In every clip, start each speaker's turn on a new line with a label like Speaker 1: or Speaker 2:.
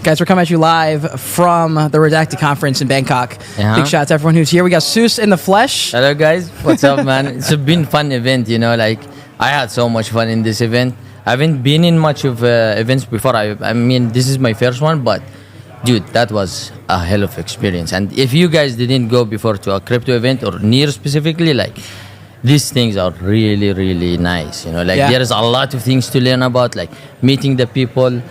Speaker 1: Guys, we're coming at you live from the REDACTED conference in Bangkok. Big shout out to everyone who's here. We got Soos in the flesh.
Speaker 2: Hello guys, what's up man? It's been fun event, like I had so much fun in this event. I haven't been in much of events before. I mean, this is my first one, but dude, that was a hell of experience. And if you guys didn't go before to a crypto event or near specifically, these things are really, really nice. There's a lot of things to learn about, like meeting the people.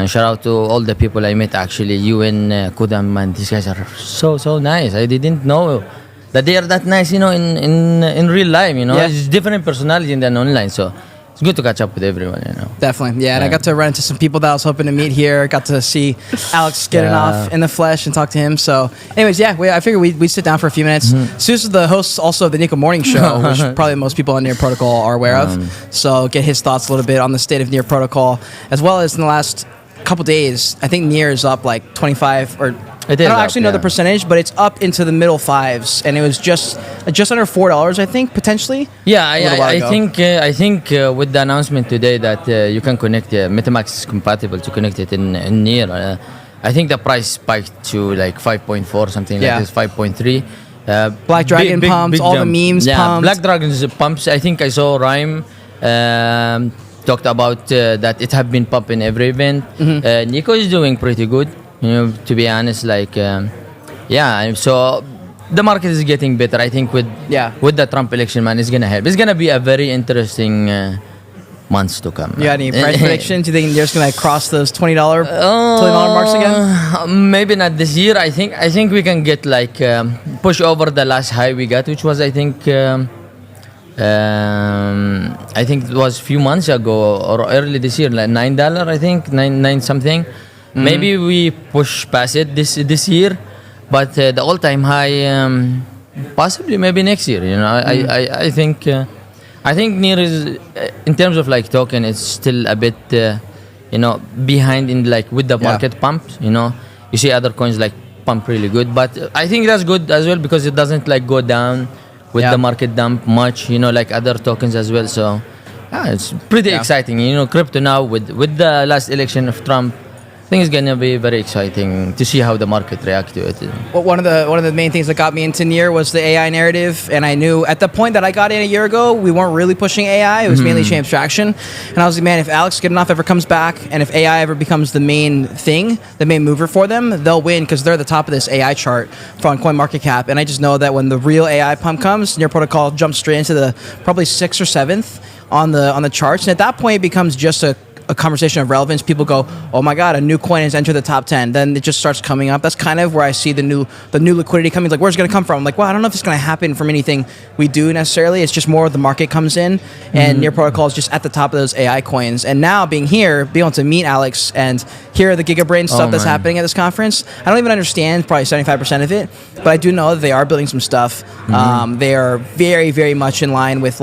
Speaker 2: Shout out to all the people I met actually, you and Kudam, and these guys are so nice. I didn't know that they are that nice, in real life, It's different personality than online, so it's good to catch up with everyone,
Speaker 1: Definitely, yeah. And I got to run into some people that I was hoping to meet here. Got to see Alex getting off in the flesh and talk to him. So anyways, I figured we'd sit down for a few minutes. Soos is the host also of the Nico Morning Show, which probably most people on Near Protocol are aware of. So get his thoughts a little bit on the state of Near Protocol, as well as in the last couple days, I think Near is up like 25 or I don't actually know the percentage, but it's up into the middle fives, and it was just under $4, I think, potentially.
Speaker 2: Yeah, I think with the announcement today that you can connect MetaMask is compatible to connect it in Near. I think the price spiked to like 5.4 something like this, 5.3.
Speaker 1: Black Dragon pumps, all jump. The memes pumped.
Speaker 2: Black Dragon's pumps. I think I saw Rhyme talked about that it have been pumping every event. Nico is doing pretty good, to be honest. So the market is getting better. I think with the Trump election, man, it's gonna help. It's gonna be a very interesting months to come.
Speaker 1: You got any price predictions? Do you think they're just gonna cross those $20 marks again?
Speaker 2: Maybe not this year. I think we can get push over the last high we got, which was I think it was a few months ago or early this year, like $9. I think nine something. Maybe we push past it this year, but the all-time high possibly maybe next year. I think Near is in terms of token, it's still a bit behind in with the market pumps. You see other coins pump really good, but I think that's good as well because it doesn't go down with the market dump much, like other tokens as well. So it's pretty exciting. Crypto now with the last election of Trump, I think it's gonna be very exciting to see how the market react to it.
Speaker 1: Well, one of the main things that got me into Near was the AI narrative, and I knew at the point that I got in a year ago, we weren't really pushing AI. It was mainly chain abstraction, and I was like, man, if Alex Goodenough ever comes back, and if AI ever becomes the main thing, the main mover for them, they'll win because they're at the top of this AI chart on CoinMarketCap. And I just know that when the real AI pump comes, Near Protocol jumps straight into the probably 6th or 7th on the charts, and at that point, it becomes just a conversation of relevance. People go, oh my god, a new coin has entered the top 10. Then it just starts coming up. That's kind of where I see the new liquidity coming. Where's it going to come from? I'm like, well, I don't know if it's going to happen from anything we do necessarily. It's just more the market comes in, and Near Protocol is just at the top of those AI coins. And now being able to meet Alex and hear the GigaBrain stuff that's happening at this conference, I don't even understand probably 75% of it, but I do know that they are building some stuff. They are very, very much in line with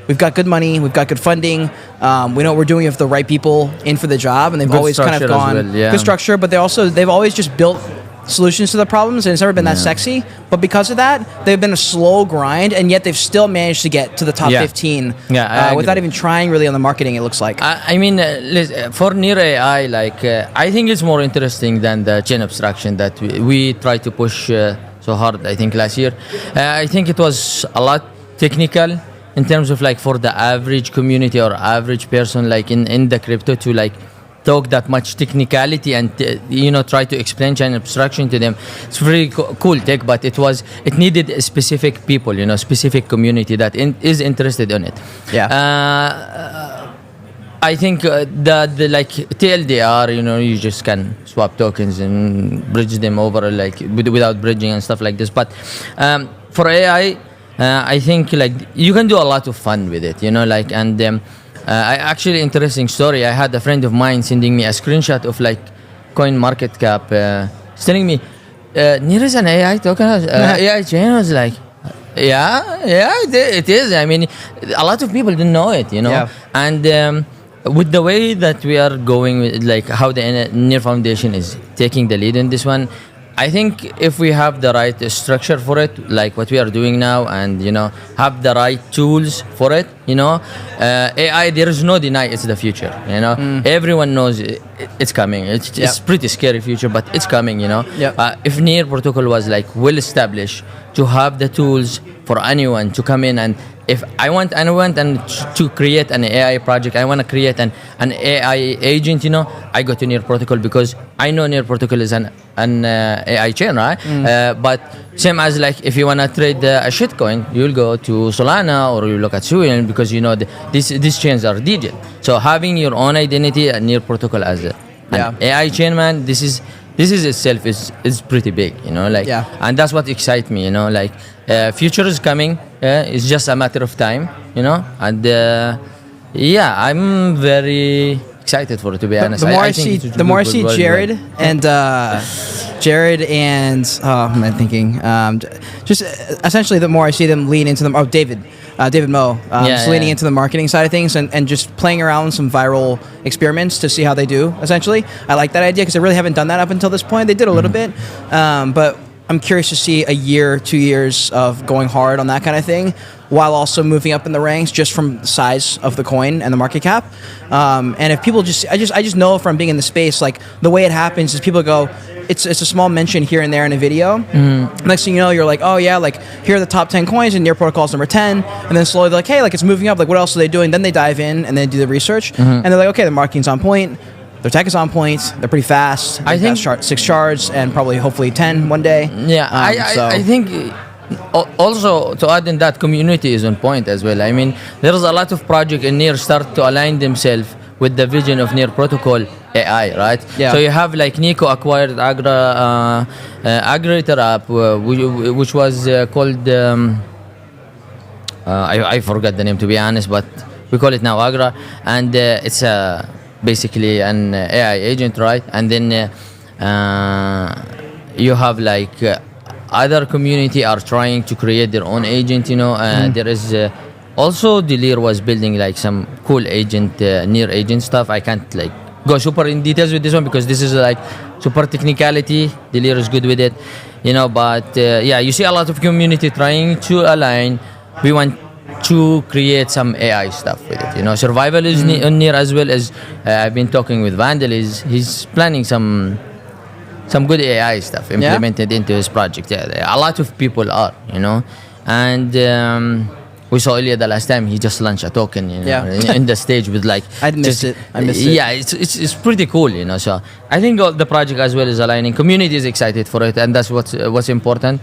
Speaker 1: we've got good money, we've got good funding, we know what we're doing with the right people in for the job, and they've always kind of gone good structure, but they've always just built solutions to the problems, and it's never been that sexy. But because of that, they've been a slow grind, and yet they've still managed to get to the top 15 without even trying really on the marketing, it looks like.
Speaker 2: I mean, for Near AI, I think it's more interesting than the chain abstraction that we tried to push so hard, I think, last year. I think it was a lot technical in terms of for the average community or average person in the crypto to talk that much technicality and try to explain chain abstraction to them. It's very cool tech, but it needed specific people, specific community that is interested in it. I think the TLDR, you just can swap tokens and bridge them over without bridging and stuff like this. But for AI, I think you can do a lot of fun with it, actually interesting story. I had a friend of mine sending me a screenshot of CoinMarketCap, telling me Near is an AI token, AI chain. I was like, it is. I mean, a lot of people don't know it, and with the way that we are going with how the Near Foundation is taking the lead in this one, I think if we have the right structure for it, like what we are doing now, and have the right tools for it, AI, there is no deny it's the future. Everyone knows it's coming. It's pretty scary future, but it's coming.
Speaker 1: Yep.
Speaker 2: If Near protocol was like well established to have the tools for anyone to come in, and if I want anyone to create an AI project, I want to create an AI agent, I go to Near Protocol because I know Near Protocol is an AI chain, right? But same as like if you want to trade a shitcoin, you'll go to Solana or you look at Soos because these chains are digital. So having your own identity at Near Protocol as an AI chain, man, this is itself is pretty big, and that's what excites me, future is coming, it's just a matter of time, and I'm very excited for it, to be honest.
Speaker 1: The more I see Jared and I'm thinking, just essentially the more I see them lean into them. Oh, David Mo, just leaning into the marketing side of things and just playing around with some viral experiments to see how they do, essentially. I like that idea because they really haven't done that up until this point. They did a little bit, but I'm curious to see a year, 2 years of going hard on that kind of thing while also moving up in the ranks just from the size of the coin and the market cap. And if people I just know from being in the space, like the way it happens is people go, it's a small mention here and there in a video. Next thing you know, you're like, oh yeah, like here are the top 10 coins and Near Protocol's number 10. And then slowly they're like, hey, like it's moving up. Like what else are they doing? Then they dive in and they do the research. And they're like, okay, the marketing's on point. Their tech is on point. They're pretty fast. I think 6 shards and probably hopefully 10 one day.
Speaker 2: Yeah, I think also to add in that, community is on point as well. I mean, there's a lot of projects in Near start to align themselves with the vision of Near Protocol AI, right?
Speaker 1: Yeah.
Speaker 2: So you have like Nico acquired Aggregator app, which was called I forgot the name, to be honest, but we call it now Agra, and it's basically an AI agent, right? And then you have like other community are trying to create their own agent, there is also Delir was building like some cool agent, Near agent stuff. I can't like go super in details with this one because this is like super technicality. Delir is good with it, but you see a lot of community trying to align. We want to create some AI stuff with it. Survival is on Near as well as I've been talking with Vandal. He's planning some good AI stuff implemented into his project. Yeah, a lot of people are, and we saw Ilya the last time. He just launched a token, in the stage with like.
Speaker 1: I missed it.
Speaker 2: Yeah, it's pretty cool, So I think the project as well is aligning. Community is excited for it, and that's what's important,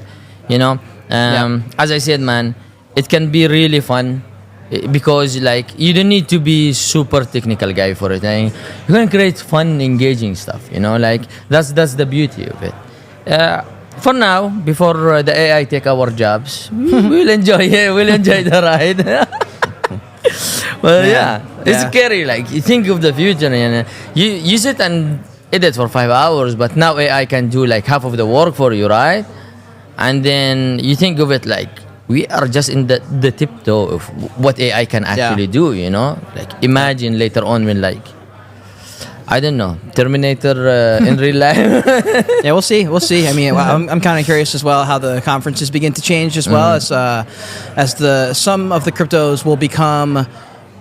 Speaker 2: As I said, man, it can be really fun because like you don't need to be super technical guy for it. You can create fun, engaging stuff. Like that's the beauty of it. For now, before the AI take our jobs, we'll enjoy the ride. Well, it's scary. Like you think of the future, and you sit and edit for 5 hours, but now AI can do like half of the work for you, right? And then you think of it like we are just in the tiptoe of what AI can actually do. Like imagine later on when like, I don't know, Terminator in real life.
Speaker 1: Yeah, we'll see. I mean, I'm kind of curious as well how the conferences begin to change as well as some of the cryptos will become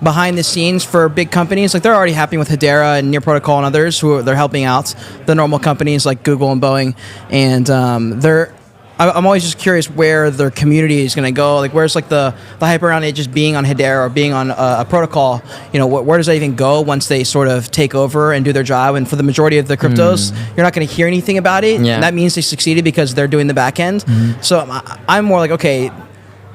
Speaker 1: behind the scenes for big companies. Like they're already happening with Hedera and Near Protocol and others they're helping out the normal companies like Google and Boeing, and I'm always just curious where their community is going to go. Like, where's like the hype around it just being on Hedera or being on a protocol? Where does that even go once they sort of take over and do their job? And for the majority of the cryptos, you're not going to hear anything about it. Yeah. And that means they succeeded because they're doing the back end. So I'm more like, okay,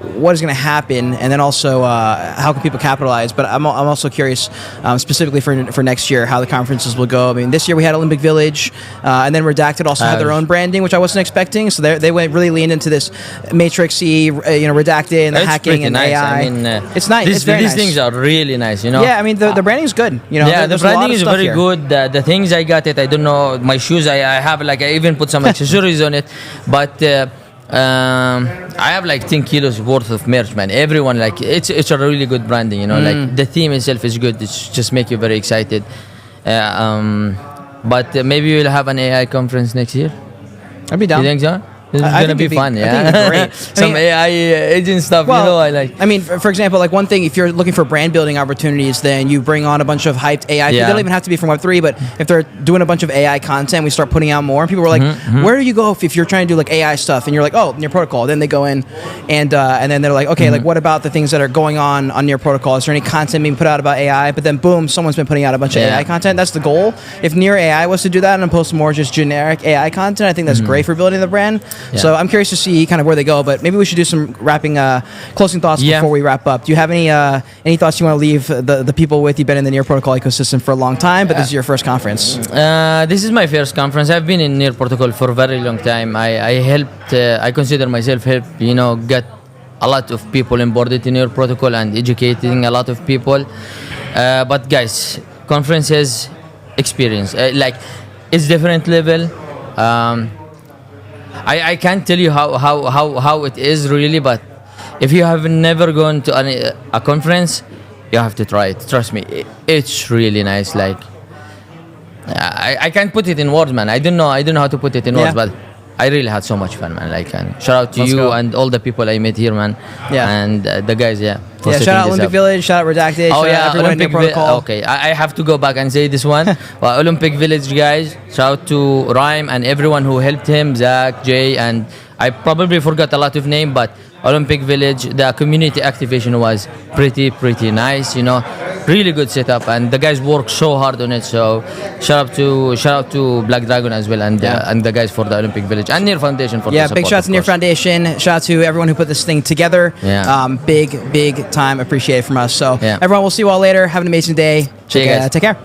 Speaker 1: what is going to happen, and then also how can people capitalize? But I'm also curious specifically for next year how the conferences will go. I mean, this year we had Olympic Village, and then Redacted also had their own branding, which I wasn't expecting. So they went really leaned into this Matrixy, Redacted and the hacking and
Speaker 2: nice.
Speaker 1: AI.
Speaker 2: I mean,
Speaker 1: it's nice.
Speaker 2: These things are really nice.
Speaker 1: Yeah, I mean the branding is good.
Speaker 2: Yeah, the branding is very good. The things I got it. I don't know my shoes. I have like I even put some accessories on it, but. I have like 10 kilos worth of merch, man. Everyone like it's a really good branding, like the theme itself is good. It's just make you very excited. But maybe we'll have an AI conference next year.
Speaker 1: I'd be down.
Speaker 2: You think so? This is
Speaker 1: I
Speaker 2: gonna
Speaker 1: think
Speaker 2: be
Speaker 1: it'd be-
Speaker 2: fun,
Speaker 1: I
Speaker 2: yeah.
Speaker 1: think it'd be great. I
Speaker 2: Some
Speaker 1: mean-
Speaker 2: AI agent stuff, you know, I like.
Speaker 1: I mean, for example, like one thing, if you're looking for brand building opportunities, then you bring on a bunch of hyped AI.
Speaker 2: Yeah.
Speaker 1: They don't even have to be from Web3, but if they're doing a bunch of AI content, we start putting out more. And people were like, where do you go if you're trying to do like AI stuff? And you're like, oh, near protocol. Then they go in and then they're like, okay, like what about the things that are going on near protocol? Is there any content being put out about AI? But then boom, someone's been putting out a bunch of
Speaker 2: Yeah.
Speaker 1: AI content. That's the goal. If near AI was to do that and post more just generic AI content, I think that's great for building the brand.
Speaker 2: Yeah.
Speaker 1: So I'm curious to see kind of where they go, but maybe we should do some closing thoughts
Speaker 2: Yeah.
Speaker 1: before we wrap up. Do you have any thoughts you want to leave the people with? You've been in the Near Protocol ecosystem for a long time, but this is your first conference.
Speaker 2: This is my first conference. I've been in Near Protocol for a very long time. I helped, I consider myself help, you know, get a lot of people onboarded in Near Protocol and educating a lot of people. But guys, conferences experience, like it's different level. I can't tell you how it is really, but if you have never gone to a conference, you have to try it. Trust me, it's really nice. Like I can't put it in words, man. I don't know how to put it in words,
Speaker 1: Yeah.
Speaker 2: but I really had so much fun, man. Like, and shout out to
Speaker 1: Let's
Speaker 2: you
Speaker 1: go.
Speaker 2: and all the people I met here, man.
Speaker 1: Yeah.
Speaker 2: And the guys, yeah. for
Speaker 1: Yeah,
Speaker 2: setting
Speaker 1: shout out
Speaker 2: this
Speaker 1: Olympic
Speaker 2: up.
Speaker 1: Village, shout out Redacted,
Speaker 2: Oh
Speaker 1: shout out
Speaker 2: yeah,
Speaker 1: everyone in Near Protocol.
Speaker 2: Okay, I have to go back and say this one. Well, Olympic Village guys, shout out to Rhyme and everyone who helped him, Zach, Jay, and I probably forgot a lot of names, but Olympic Village, the community activation was pretty nice, you know. Really good setup, and the guys work so hard on it. So shout out to Black Dragon as well, and the guys for the Olympic Village and Near Foundation for
Speaker 1: Yeah,
Speaker 2: the
Speaker 1: big
Speaker 2: support,
Speaker 1: shout out
Speaker 2: of
Speaker 1: to Near
Speaker 2: course.
Speaker 1: Foundation. Shout out to everyone who put this thing together.
Speaker 2: Yeah.
Speaker 1: Big time appreciated from us. So
Speaker 2: Yeah.
Speaker 1: everyone, we'll see you all later. Have an amazing day.
Speaker 2: See you guys.
Speaker 1: Take care.